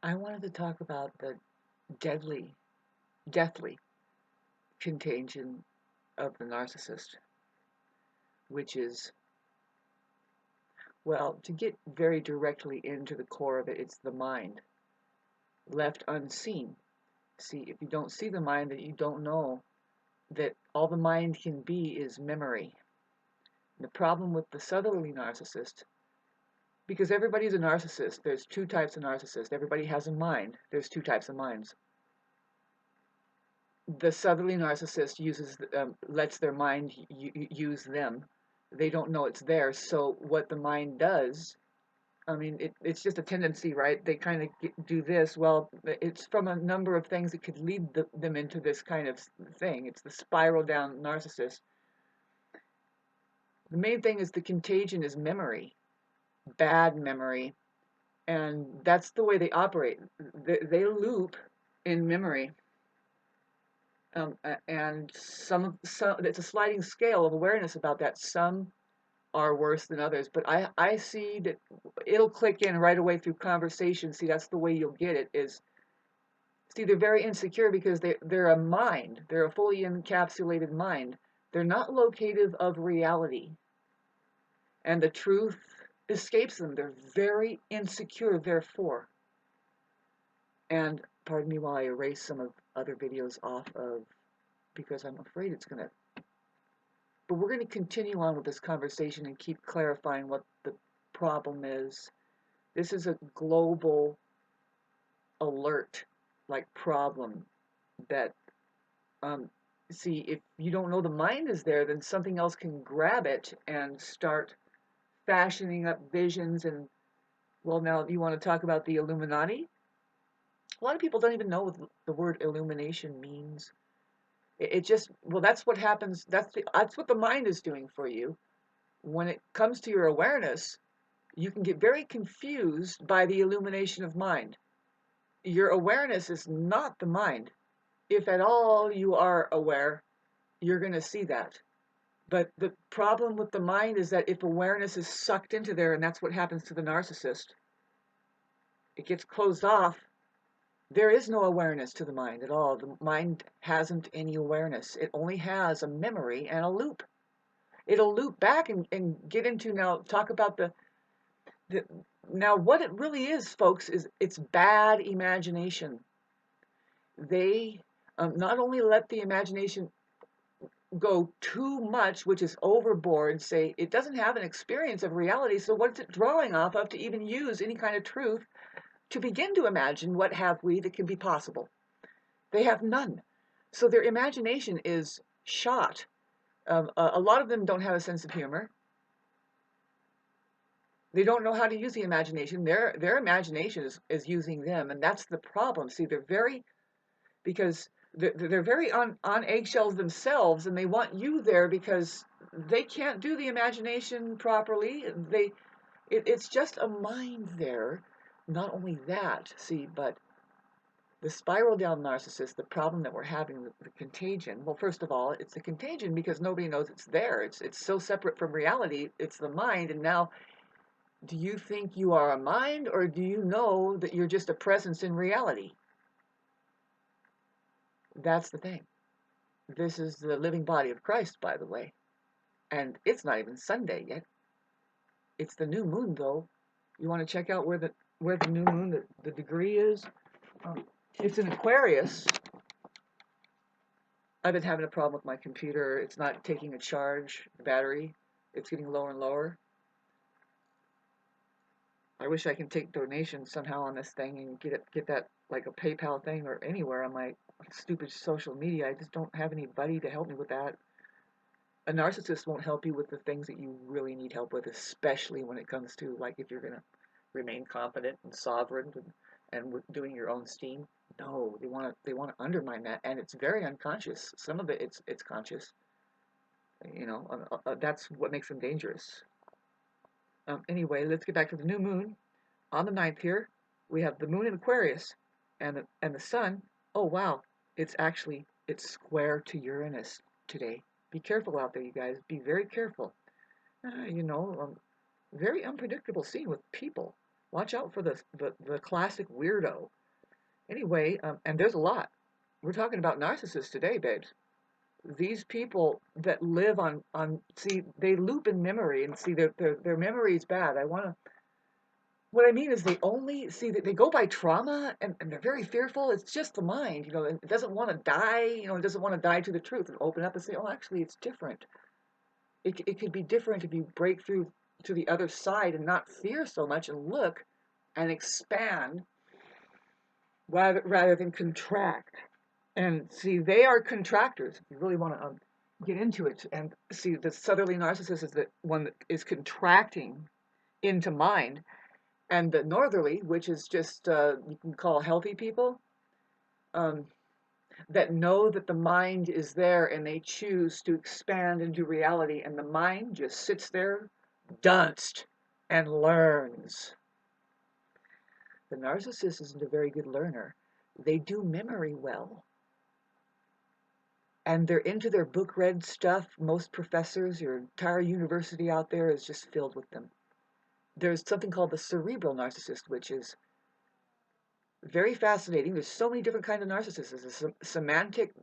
I wanted to talk about the deathly contagion of the narcissist, which is, well, to get very directly into the core of it, it's the mind, left unseen. See, if you don't see the mind, then you don't know that all the mind can be is memory. And the problem with the southerly narcissist, because everybody's a narcissist, there's two types of narcissist. Everybody has a mind. There's two types of minds. The southerly narcissist lets their mind use them. They don't know it's there. So what the mind does, I mean, it's just a tendency, right? They kind of do this. Well, it's from a number of things that could lead them into this kind of thing. It's the spiral down narcissist. The main thing is the contagion is memory, bad memory, and that's the way they operate. They loop in memory. And some it's a sliding scale of awareness about that. Some are worse than others, but I see that it'll click in right away through conversation. See, that's the way you'll get it. Is see, they're very insecure because they're a mind. They're a fully encapsulated mind. They're not locative of reality, and the truth escapes them. They're very insecure, therefore. And pardon me while I erase some of other videos off of, because I'm afraid it's going to. But we're going to continue on with this conversation and keep clarifying what the problem is. This is a global alert, like problem that, see, if you don't know the mind is there, then something else can grab it and start fashioning up visions. And, well, now you want to talk about the Illuminati? A lot of people don't even know what the word illumination means. It just, well, that's what happens. That's what the mind is doing for you. When it comes to your awareness, you can get very confused by the illumination of mind. Your awareness is not the mind. If at all you are aware, you're going to see that. But the problem with the mind is that if awareness is sucked into there, and that's what happens to the narcissist, it gets closed off. There is no awareness to the mind at all. The mind hasn't any awareness. It only has a memory and a loop. It'll loop back and get into, now talk about the now what it really is, folks, is it's bad imagination. They not only let the imagination go too much, which is overboard, say it doesn't have an experience of reality, so what's it drawing off of to even use any kind of truth to begin to imagine what have we that can be possible? They have none. So their imagination is shot. A lot of them don't have a sense of humor. They don't know how to use the imagination. Their imagination is using them, and that's the problem. See, they're very, because they're very on eggshells themselves, and they want you there because they can't do the imagination properly. It's just a mind there. Not only that, see, but the spiral down narcissist, the problem that we're having, the contagion. Well, first of all, it's a contagion because nobody knows it's there. It's so separate from reality. It's the mind, and now, do you think you are a mind, or do you know that you're just a presence in reality? That's the thing. This is the living body of Christ, by the way. And it's not even Sunday yet. It's the new moon, though. You want to check out where the new moon, the degree is? It's in Aquarius. I've been having a problem with my computer. It's not taking a charge, the battery. It's getting lower and lower. I wish I can take donations somehow on this thing and get that like a PayPal thing or anywhere on my stupid social media. I just don't have anybody to help me with that. A narcissist won't help you with the things that you really need help with, especially when it comes to, like, if you're going to remain confident and sovereign and doing your own steam. No, they want to undermine that, and it's very unconscious. Some of it's conscious. You know, that's what makes them dangerous. Anyway, let's get back to the new moon. On the 9th here, we have the moon in Aquarius, and the sun. Oh wow, it's square to Uranus today. Be careful out there, you guys. Be very careful. You know, very unpredictable scene with people. Watch out for the classic weirdo. Anyway, and there's a lot. We're talking about narcissists today, babes. These people that live on see, they loop in memory, and see their memory is bad. What I mean is they only see that they go by trauma, and they're very fearful. It's just the mind, and it doesn't want to die, it doesn't want to die to the truth and open up and say, oh, actually, it's different. It could be different if you break through to the other side and not fear so much and look and expand rather than contract. And see, they are contractors. If you really want to get into it, and see, the southerly narcissist is the one that is contracting into mind, and the northerly, which is just you can call healthy people, um, that know that the mind is there and they choose to expand into reality, and the mind just sits there, dunced, and learns. The narcissist isn't a very good learner. They do memory well. And they're into their book read stuff. Most professors, your entire university out there is just filled with them. There's something called the cerebral narcissist, which is very fascinating. There's so many different kinds of narcissists. There's a somatic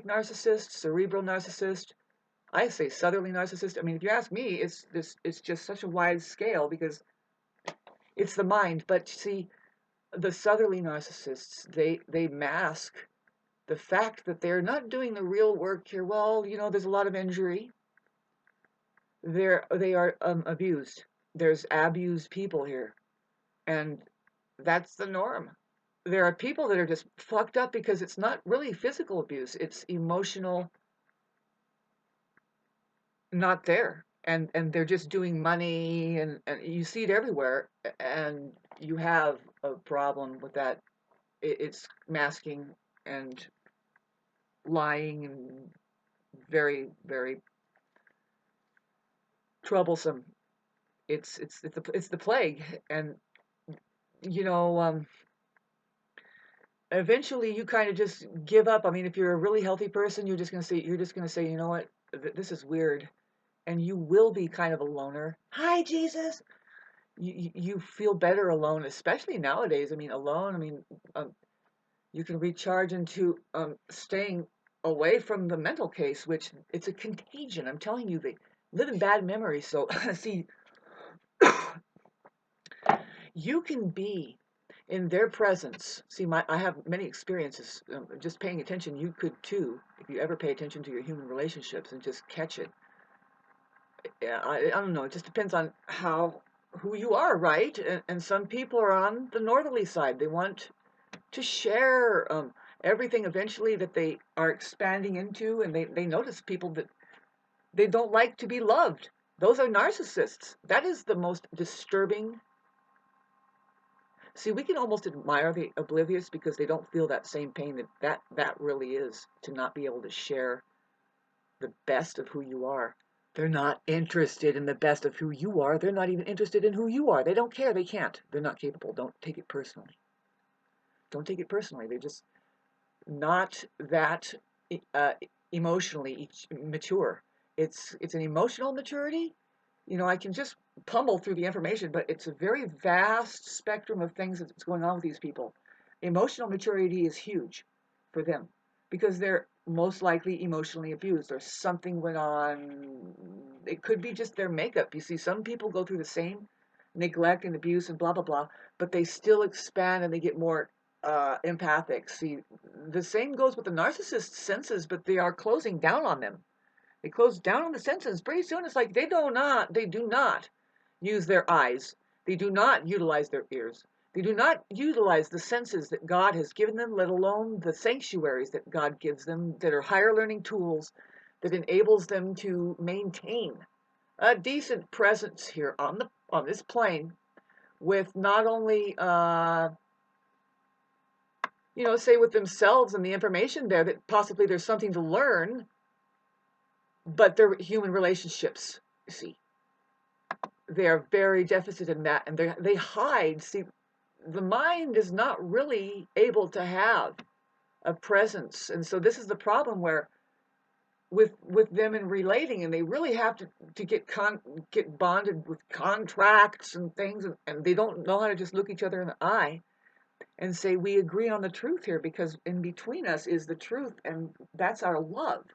narcissist, cerebral narcissist. I say southerly narcissist. I mean, if you ask me, it's just such a wide scale because it's the mind. But see, the southerly narcissists, they mask the fact that they're not doing the real work here. Well, there's a lot of injury. They are abused. There's abused people here, and that's the norm. There are people that are just fucked up because it's not really physical abuse, it's emotional, not there, and they're just doing money, and you see it everywhere, and you have a problem with that. It's masking and lying and very, very troublesome. It's the plague, and you know eventually you kind of just give up. I mean, if you're a really healthy person, you're just gonna say, you know what, this is weird, and you will be kind of a loner. Hi, Jesus. You feel better alone, especially nowadays. I mean, alone. I mean, you can recharge into staying away from the mental case, which it's a contagion. I'm telling you, they live in bad memories. So see, you can be in their presence. See, I have many experiences. Just paying attention, you could too, if you ever pay attention to your human relationships and just catch it. Yeah, I don't know. It just depends on who you are, right? And some people are on the northerly side. They want to share everything eventually that they are expanding into, and they notice people that they don't like to be loved. Those are narcissists. That is the most disturbing. See, we can almost admire the oblivious because they don't feel that same pain that really is, to not be able to share the best of who you are. They're not interested in the best of who you are. They're not even interested in who you are. They don't care. They can't. They're not capable. Don't take it personally. Don't take it personally. They're just not that uh, emotionally mature. It's an emotional maturity. I can just pummel through the information, but it's a very vast spectrum of things that's going on with these people. Emotional maturity is huge for them because they're most likely emotionally abused, or something went on. It could be just their makeup. You see, some people go through the same neglect and abuse and blah blah blah, but they still expand and they get more empathic. See, the same goes with the narcissist senses, but they are closing down on them. They close down on the senses. Pretty soon it's like they do not use their eyes. They do not utilize their ears. They do not utilize the senses that God has given them, let alone the sanctuaries that God gives them that are higher learning tools that enables them to maintain a decent presence here on this plane, with not only say with themselves and the information there that possibly there's something to learn, but their human relationships, you see, they are very deficit in that, and they hide. See, the mind is not really able to have a presence, and so this is the problem where with them and relating, and they really have to get bonded with contracts and things, and they don't know how to just look each other in the eye and say, we agree on the truth here, because in between us is the truth, and that's our love.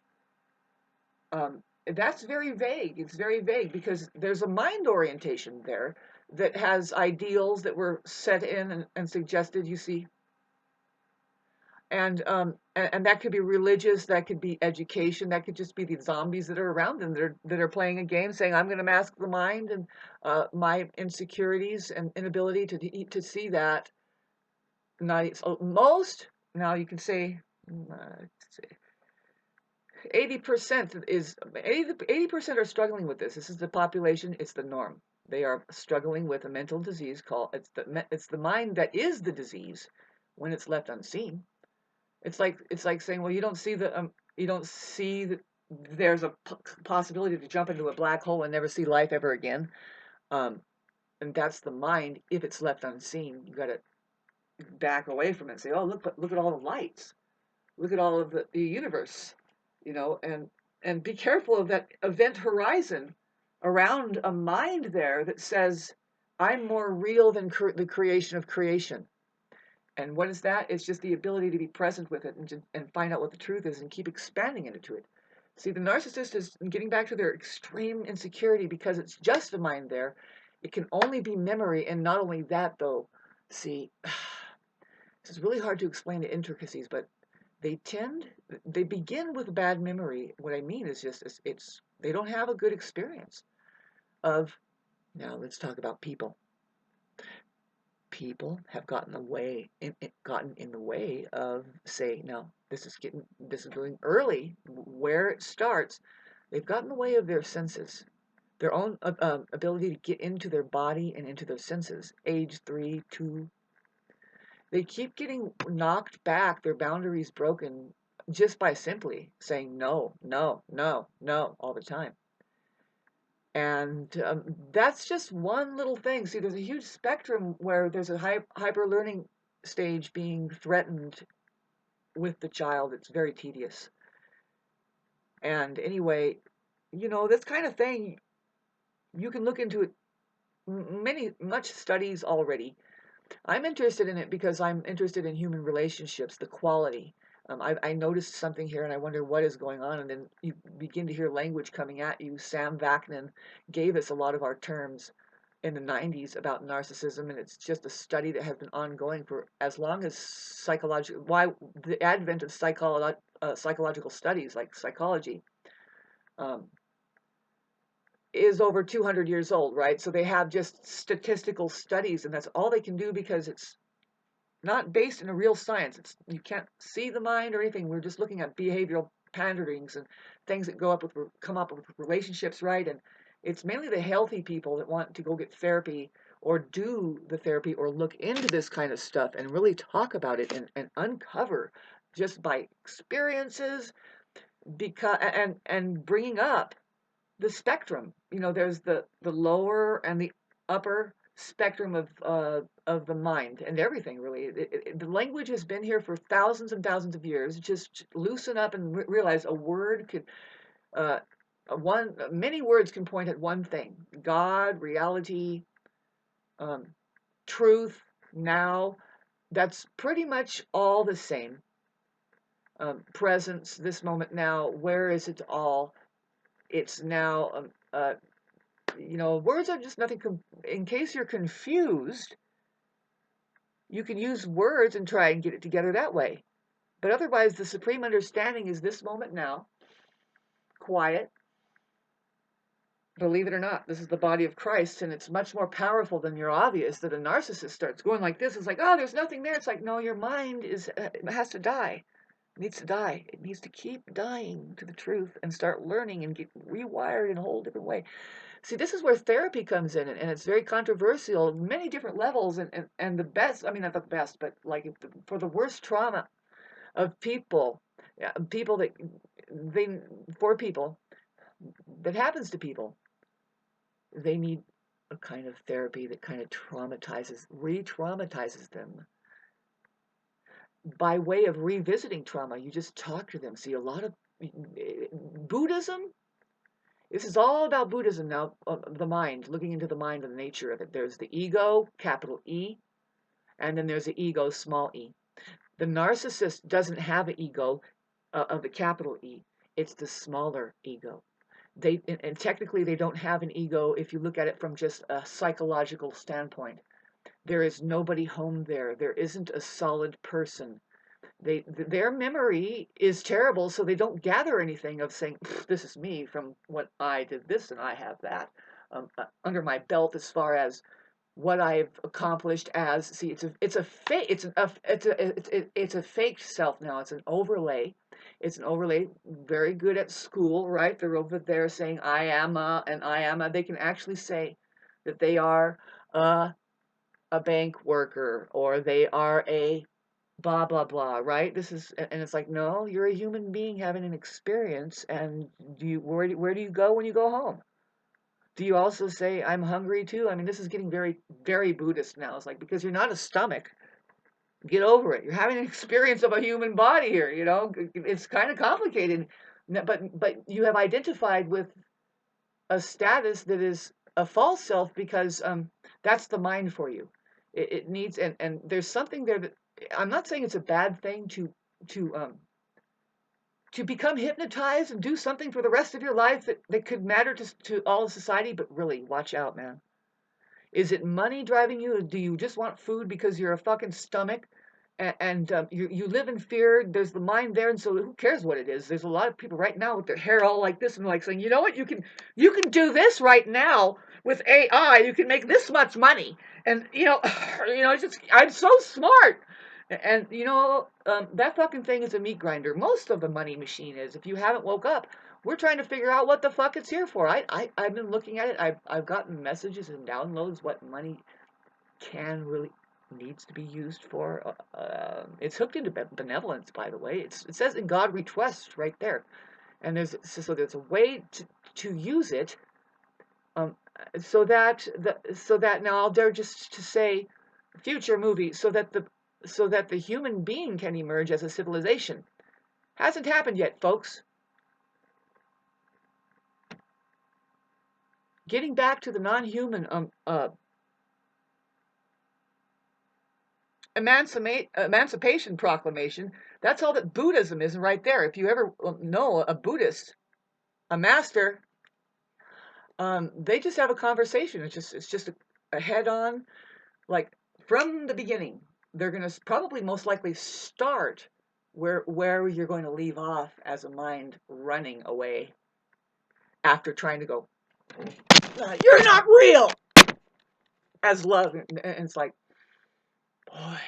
That's very vague. It's very vague because there's a mind orientation there that has ideals that were set in and suggested, you see. And that could be religious, that could be education, that could just be the zombies that are around them that are playing a game, saying, I'm going to mask the mind and my insecurities and inability to see that. Not so most now you can say 80% is 80% are struggling with this. This is the population. It's the norm. They are struggling with a mental disease called it's the mind that is the disease when it's left unseen. It's like saying, well, you don't see that there's a possibility to jump into a black hole and never see life ever again. And that's the mind. If it's left unseen, you got to back away from it and say, oh, look at all the lights, look at all of the universe, and be careful of that event horizon around a mind there that says, I'm more real than the creation of creation. And what is that? It's just the ability to be present with it and find out what the truth is and keep expanding into it. See, the narcissist is getting back to their extreme insecurity because it's just a mind there. It can only be memory, and not only that, though. See, this is really hard to explain the intricacies, but they begin with a bad memory. What I mean is just they don't have a good experience of. Now let's talk about people. People have gotten in the way of, say, no, this is going early. Where it starts, they've gotten in the way of their senses, their own ability to get into their body and into their senses. Age 3, 2, they keep getting knocked back, their boundaries broken, just by simply saying no, no, no, no all the time. And that's just one little thing. See, there's a huge spectrum where there's a hyper learning stage being threatened with the child. It's very tedious. And anyway, this kind of thing, you can look into it, much studies already. I'm interested in it because I'm interested in human relationships, the quality. I noticed something here and I wonder what is going on. And then you begin to hear language coming at you. Sam Vaknin gave us a lot of our terms in the 90s about narcissism, and it's just a study that has been ongoing for as long as the advent of psychological studies like psychology is over 200 years old, right? So they have just statistical studies, and that's all they can do because it's not based in a real science. You can't see the mind or anything. We're just looking at behavioral panderings and things that come up with relationships, right? And it's mainly the healthy people that want to go get therapy or do the therapy or look into this kind of stuff and really talk about it and uncover just by experiences and bringing up the spectrum. There's the lower and the upper spectrum of the mind and everything, really. The language has been here for thousands and thousands of years. Just loosen up and realize a word could many words can point at one thing: God, reality, truth. Now, that's pretty much all the same. Presence, this moment now. Where is it all? It's now. Words are just nothing. In case you're confused, you can use words and try and get it together that way. But otherwise, the supreme understanding is this moment now. Quiet. Believe it or not, this is the body of Christ, and it's much more powerful than your obvious. That a narcissist starts going like this. It's like, oh, there's nothing there. It's like, no, your mind has to die. It needs to die. It needs to keep dying to the truth and start learning and get rewired in a whole different way. See, this is where therapy comes in, and it's very controversial at many different levels. And the best, I mean, not the best, but like for the worst trauma of people that happens to people, they need a kind of therapy that kind of re-traumatizes them. By way of revisiting trauma, you just talk to them. See, a lot of Buddhism, this is all about Buddhism now, the mind, looking into the mind and the nature of it. There's the ego, capital E, and then there's the ego, small e. The narcissist doesn't have an ego of the capital E. It's the smaller ego. And technically they don't have an ego if you look at it from just a psychological standpoint. There is nobody home there. There isn't a solid person. Their memory is terrible, so they don't gather anything of saying, this is me from what I did this and I have that under my belt as far as what I've accomplished as. See, it's a fake, it's a fake self now. It's an overlay. It's an overlay. Very good at school, right? They're over there saying I am a and I am a. They can actually say that they are a bank worker or they are a blah blah blah, right? This is, and it's like, no, you're a human being having an experience, and where do you go when you go home? Do you also say I'm hungry too? I mean, this is getting very very Buddhist now. It's like, because you're not a stomach, get over it. You're having an experience of a human body here, you know. It's kind of complicated, but you have identified with a status that is a false self because that's the mind for you. It needs, and there's something there that, I'm not saying it's a bad thing to become hypnotized and do something for the rest of your life that could matter to all of society, but really watch out, man. Is it money driving you, or do you just want food because you're a fucking stomach? And you live in fear. There's the mind there, and so who cares what it is? There's a lot of people right now with their hair all like this and like saying, you know what, you can do this right now with AI. You can make this much money, and it's just, I'm so smart. And that fucking thing is a meat grinder. Most of the money machine is. If you haven't woke up, we're trying to figure out what the fuck it's here for. I've been looking at it. I've gotten messages and downloads what money can really needs to be used for. It's hooked into benevolence, by the way. It says in God we trust right there, and there's a way to use it, so that now I'll dare just to say, future movie, so that the human being can emerge as a civilization. Hasn't happened yet, folks. Getting back to the non-human Emancipation Proclamation, that's all that Buddhism is right there. If you ever know a Buddhist, a master, they just have a conversation. It's just a head-on, like, from the beginning. They're going to probably most likely start where you're going to leave off as a mind running away after trying to go, you're not real, as love. And it's like, boy,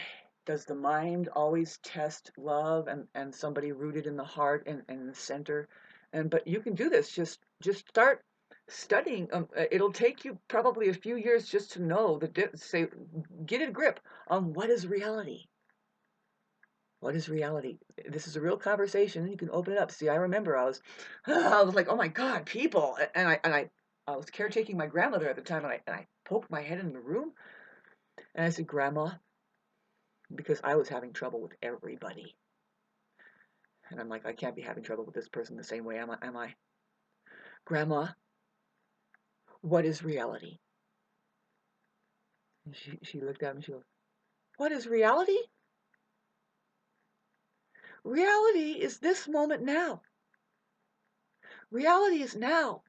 does the mind always test love and somebody rooted in the heart and in the center? But you can do this. Just start studying. It'll take you probably a few years just to know get a grip on what is reality. What is reality? This is a real conversation. You can open it up. See, I remember I was like, oh my God, people, and I was caretaking my grandmother at the time, and I poked my head in the room, and I said, Grandma, because I was having trouble with everybody. And I'm like, I can't be having trouble with this person the same way, am I? Grandma, what is reality? And she looked at me and she goes, what is reality? Reality is this moment now. Reality is now.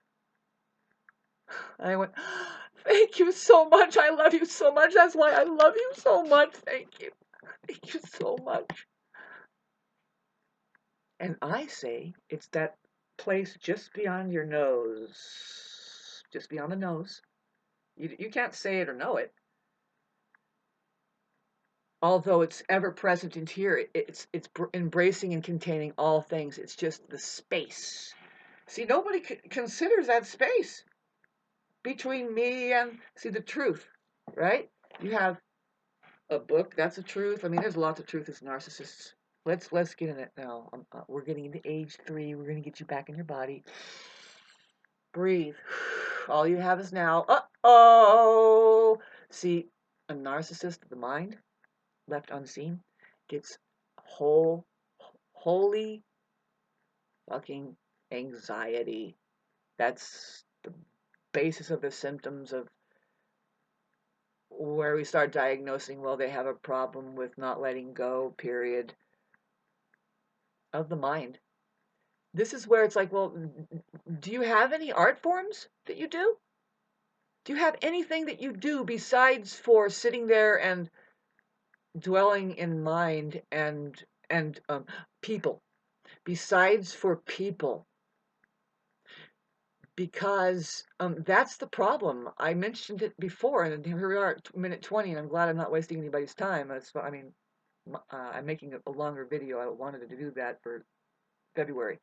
And I went, thank you so much. I love you so much. That's why I love you so much. Thank you. Thank you so much. And I say, it's that place just beyond your nose. Just beyond the nose. You can't say it or know it. Although it's ever present in here, it's embracing and containing all things. It's just the space. See, nobody considers that space between me and, see, the truth, right? You have a book, that's a truth. I mean, there's lots of truth as narcissists. Let's get in it now. We're getting into age 3. We're going to get you back in your body. Breathe. All you have is now. Uh-oh. See, a narcissist of the mind, left unseen, gets wholly fucking anxiety. That's the basis of the symptoms of where we start diagnosing, well, they have a problem with not letting go, period, of the mind. This is where it's like, well, do you have any art forms that you do? Do you have anything that you do besides for sitting there and dwelling in mind and people? Besides for people, because that's the problem. I mentioned it before, and here we are, minute 20, and I'm glad I'm not wasting anybody's time. I mean, I'm making a longer video. I wanted to do that for February.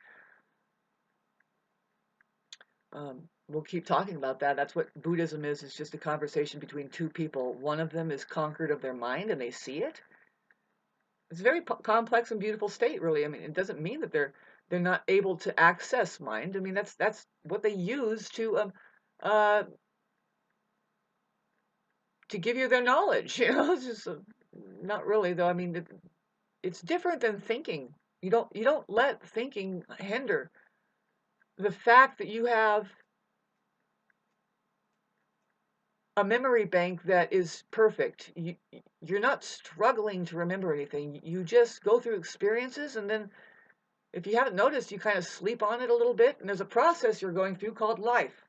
We'll keep talking about that. That's what Buddhism is. It's just a conversation between two people. One of them is conquered of their mind, and they see it. It's a very complex and beautiful state, really. I mean, it doesn't mean that they're not able to access mind. I mean, that's what they use uh, to give you their knowledge. You know, it's just not really though. I mean, it's different than thinking. You don't let thinking hinder the fact that you have a memory bank that is perfect. You're not struggling to remember anything. You just go through experiences, and then if you haven't noticed, you kind of sleep on it a little bit, and there's a process you're going through called life.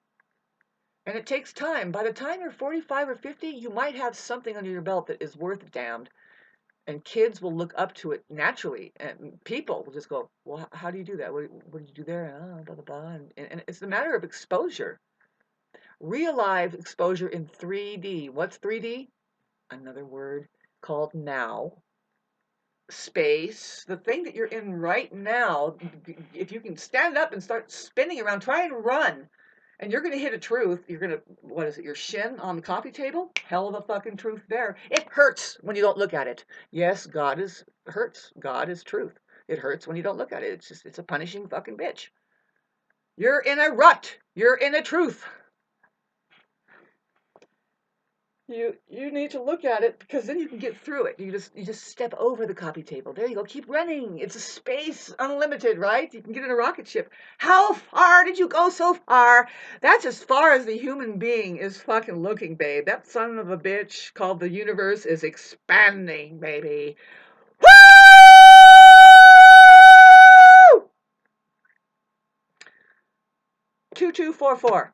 And it takes time. By the time you're 45 or 50, you might have something under your belt that is worth damned. And kids will look up to it naturally. And people will just go, well, how do you do that? What did you do there? Oh, blah, blah, blah. And it's a matter of exposure. Real life exposure in 3D. What's 3D? Another word called now. Space, the thing that you're in right now, if you can stand up and start spinning around, try and run, and you're going to hit a truth. You're going to, what is it, your shin on the coffee table? Hell of a fucking truth there. It hurts when you don't look at it. Yes, hurts. God is truth. It hurts when you don't look at it. It's a punishing fucking bitch. You're in a rut. You're in a truth. You need to look at it, because then you can get through it. You just step over the coffee table. There you go. Keep running. It's a space unlimited, right? You can get in a rocket ship. How far did you go so far? That's as far as the human being is fucking looking, babe. That son of a bitch called the universe is expanding, baby. Woo! 2244.